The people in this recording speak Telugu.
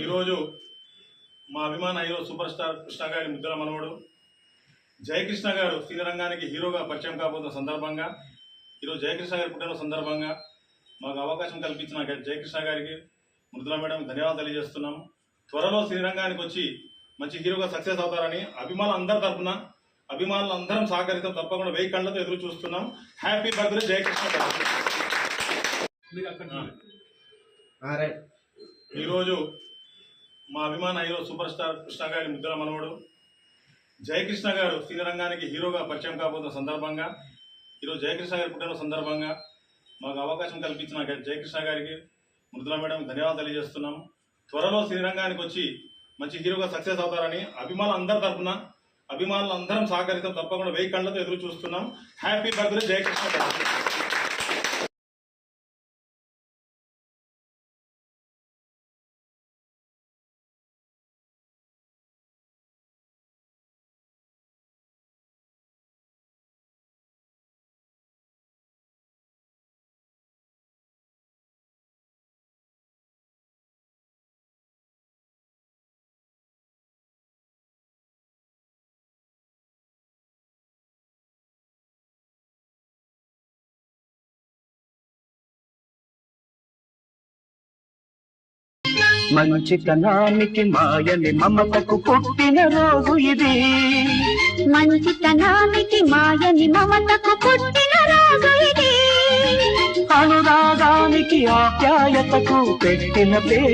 ఈరోజు మా అభిమాన హీరో సూపర్ స్టార్ కృష్ణ గారి ముద్దుల మనవడు జయకృష్ణ గారు సినీ రంగానికి హీరోగా పరిచయం కాబోతున్న సందర్భంగా ఈరోజు జయకృష్ణ గారి పుట్టిన సందర్భంగా మాకు అవకాశం కల్పించిన జయకృష్ణ గారికి మృదుల మేడం ధన్యవాదాలు తెలియజేస్తున్నాము. త్వరలో సినీ రంగానికి వచ్చి మంచి హీరోగా సక్సెస్ అవుతారని అభిమానులందరి తరఫున అభిమానులందరం సహకరిస్తాం. తప్పకుండా 1000 కళ్ళతో ఎదురు చూస్తున్నాం. హ్యాపీ బర్త్డే జయకృష్ణ గారు. ఈరోజు మా అభిమాన హీరో సూపర్ స్టార్ కృష్ణ గారి ముద్దుల మనవడు జయకృష్ణ గారు సినీ రంగానికి హీరోగా పరిచయం కాబోతున్న సందర్భంగా ఈరోజు జయకృష్ణ గారి పుట్టిన సందర్భంగా మాకు అవకాశం కల్పించిన జయకృష్ణ గారికి మృదుల మేడం ధన్యవాదాలు తెలియజేస్తున్నాము. త్వరలో సినీ రంగానికి వచ్చి మంచి హీరోగా సక్సెస్ అవుతారని అభిమానులందరి తరఫున అభిమానులందరం సహకరిస్తాం. తప్పకుండా 1000 కళ్ళతో ఎదురు చూస్తున్నాం. హ్యాపీ బర్త్డే జయకృష్ణ గారు. మంచితనానికి మాయని మమతకు పుట్టిన రోజు ఇది. మంచితనానికి మాయని మమతకు పుట్టిన రోజు ఇది. అనురాగానికి ఆప్యాయతకు పెట్టిన పేరు